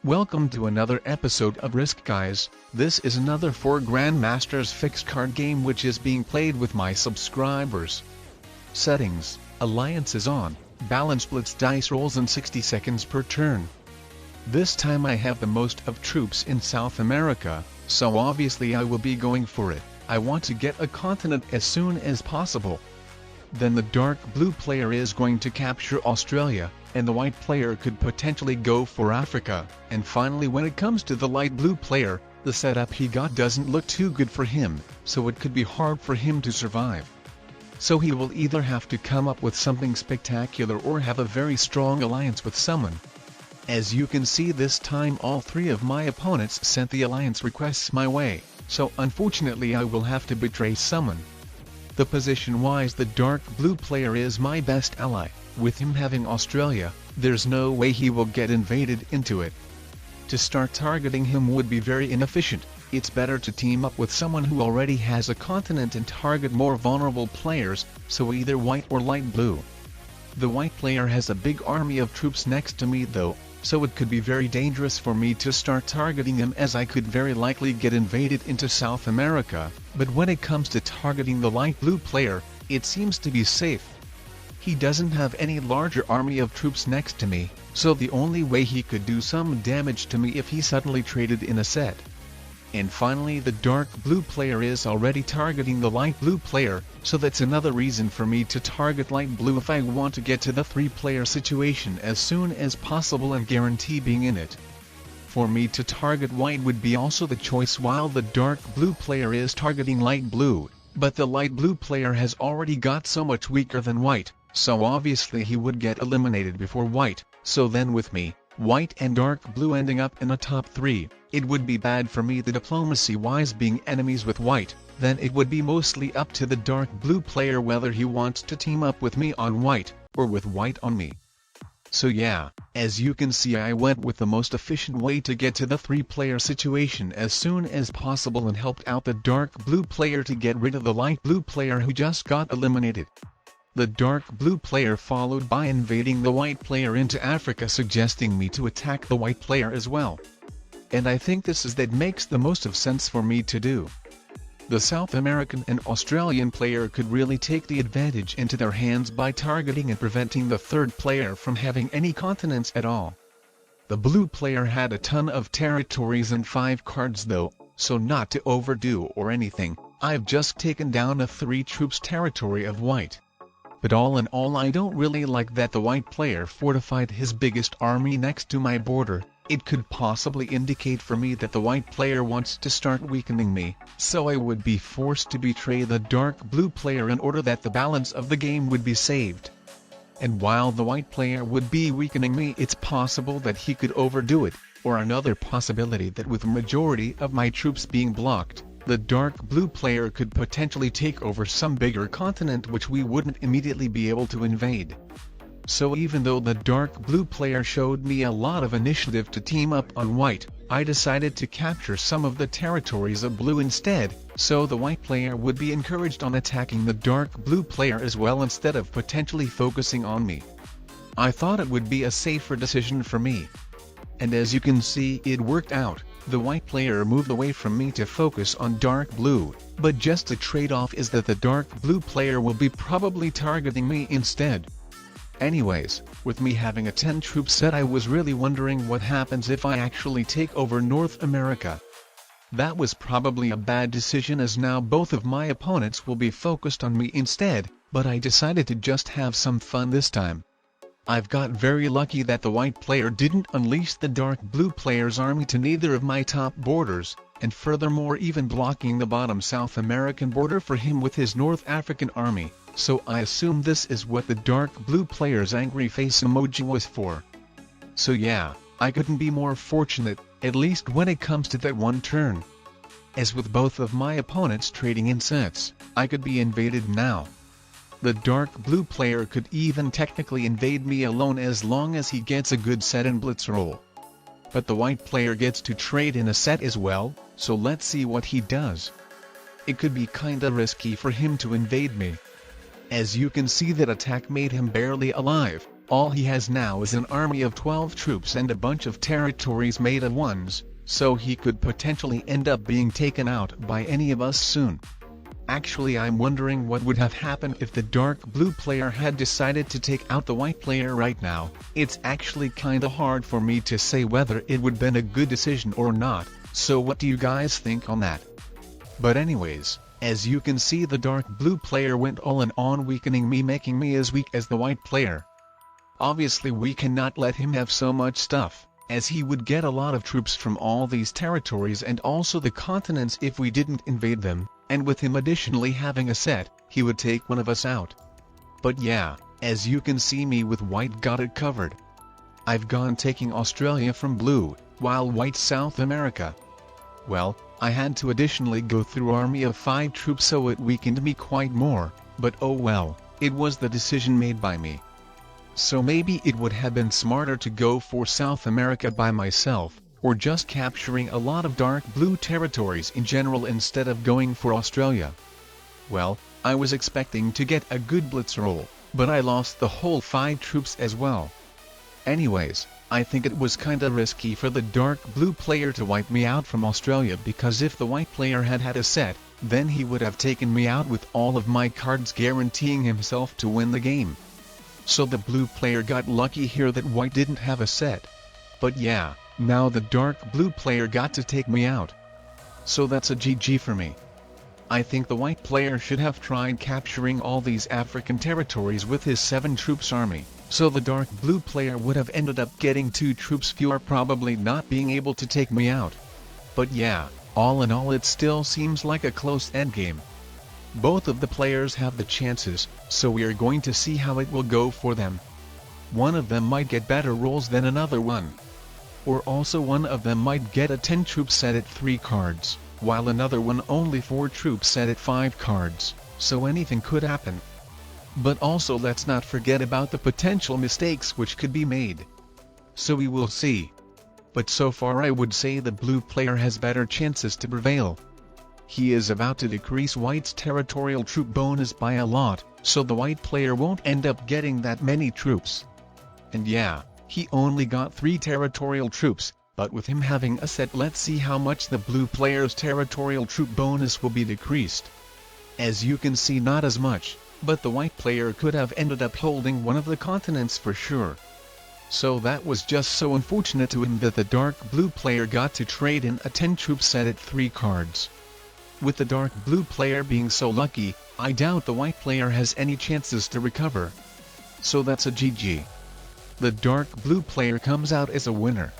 Welcome to another episode of Risk guys. This is another 4 Grandmasters fixed card game which is being played with my subscribers. Settings: Alliance is on, balance blitz dice rolls in 60 seconds per turn. This time I have the most of troops in South America, so obviously I will be going for it. I want to get a continent as soon as possible. Then the dark blue player is going to capture Australia, and the white player could potentially go for Africa. And finally, when it comes to the light blue player, the setup he got doesn't look too good for him, so it could be hard for him to survive. So he will either have to come up with something spectacular or have a very strong alliance with someone. As you can see, this time all 3 of my opponents sent the alliance requests my way, so unfortunately I will have to betray someone. The position-wise, the dark blue player is my best ally. With him having Australia, there's no way he will get invaded into it. To start targeting him would be very inefficient. It's better to team up with someone who already has a continent and target more vulnerable players, so either white or light blue. The white player has a big army of troops next to me though, so it could be very dangerous for me to start targeting him, as I could very likely get invaded into South America. But when it comes to targeting the light blue player, it seems to be safe. He doesn't have any larger army of troops next to me, so the only way he could do some damage to me if he suddenly traded in a set. And finally, the dark blue player is already targeting the light blue player, so that's another reason for me to target light blue if I want to get to the 3-player situation as soon as possible and guarantee being in it. For me to target white would be also the choice, while the dark blue player is targeting light blue, but the light blue player has already got so much weaker than white, so obviously he would get eliminated before white. So then with me, white and dark blue ending up in a top 3, it would be bad for me the diplomacy-wise being enemies with white. Then it would be mostly up to the dark blue player whether he wants to team up with me on white, or with white on me. So yeah, as you can see, I went with the most efficient way to get to the 3-player situation as soon as possible and helped out the dark blue player to get rid of the light blue player who just got eliminated. The dark blue player followed by invading the white player into Africa, suggesting me to attack the white player as well. And I think this is that makes the most of sense for me to do. The South American and Australian player could really take the advantage into their hands by targeting and preventing the 3rd player from having any continents at all. The blue player had a ton of territories and 5 cards though, so not to overdo or anything, I've just taken down a 3 troops territory of white. But all in all, I don't really like that the white player fortified his biggest army next to my border. It could possibly indicate for me that the white player wants to start weakening me, so I would be forced to betray the dark blue player in order that the balance of the game would be saved. And while the white player would be weakening me, it's possible that he could overdo it, or another possibility that with the majority of my troops being blocked, the dark blue player could potentially take over some bigger continent which we wouldn't immediately be able to invade. So even though the dark blue player showed me a lot of initiative to team up on white, I decided to capture some of the territories of blue instead, so the white player would be encouraged on attacking the dark blue player as well instead of potentially focusing on me. I thought it would be a safer decision for me. And as you can see, it worked out. The white player moved away from me to focus on dark blue, but just a trade-off is that the dark blue player will be probably targeting me instead. Anyways, with me having a 10 troop set, I was really wondering what happens if I actually take over North America. That was probably a bad decision, as now both of my opponents will be focused on me instead, but I decided to just have some fun this time. I've got very lucky that the white player didn't unleash the dark blue player's army to neither of my top borders, and furthermore even blocking the bottom South American border for him with his North African army. So I assume this is what the dark blue player's angry face emoji was for. So yeah, I couldn't be more fortunate, at least when it comes to that one turn. As with both of my opponents trading in sets, I could be invaded now. The dark blue player could even technically invade me alone as long as he gets a good set and blitz roll. But the white player gets to trade in a set as well, so let's see what he does. It could be kinda risky for him to invade me. As you can see, that attack made him barely alive, All he has now is an army of 12 troops and a bunch of territories made of ones, so he could potentially end up being taken out by any of us soon. Actually, I'm wondering what would have happened if the dark blue player had decided to take out the white player right now. It's actually kinda hard for me to say whether it would been a good decision or not, so what do you guys think on that? But anyways, as you can see, the dark blue player went all in on weakening me, making me as weak as the white player. Obviously we cannot let him have so much stuff, as he would get a lot of troops from all these territories and also the continents if we didn't invade them, and with him additionally having a set, he would take one of us out. But yeah, as you can see, me with white got it covered. I've gone taking Australia from blue, while white South America. Well, I had to additionally go through army of 5 troops, so it weakened me quite more, but oh well, it was the decision made by me. So maybe it would have been smarter to go for South America by myself, or just capturing a lot of dark blue territories in general instead of going for Australia. Well, I was expecting to get a good blitz roll, but I lost the whole 5 troops as well. Anyways, I think it was kinda risky for the dark blue player to wipe me out from Australia, because if the white player had had a set, then he would have taken me out with all of my cards, guaranteeing himself to win the game. So the blue player got lucky here that white didn't have a set. But yeah, now the dark blue player got to take me out. So that's a GG for me. I think the white player should have tried capturing all these African territories with his 7 troops army, so the dark blue player would have ended up getting 2 troops fewer, probably not being able to take me out. But yeah, all in all it still seems like a close endgame. Both of the players have the chances, so we are going to see how it will go for them. One of them might get better rolls than another one. Or also one of them might get a 10 troop set at 3 cards, while another one only 4 troops set at 5 cards, so anything could happen. But also let's not forget about the potential mistakes which could be made. So we will see. But so far I would say the blue player has better chances to prevail. He is about to decrease white's territorial troop bonus by a lot, so the white player won't end up getting that many troops. And yeah, he only got 3 territorial troops, but with him having a set, let's see how much the blue player's territorial troop bonus will be decreased. As you can see, not as much, but the white player could have ended up holding one of the continents for sure. So that was just so unfortunate to him that the dark blue player got to trade in a 10 troop set at 3 cards. With the dark blue player being so lucky, I doubt the white player has any chances to recover. So that's a GG. The dark blue player comes out as a winner.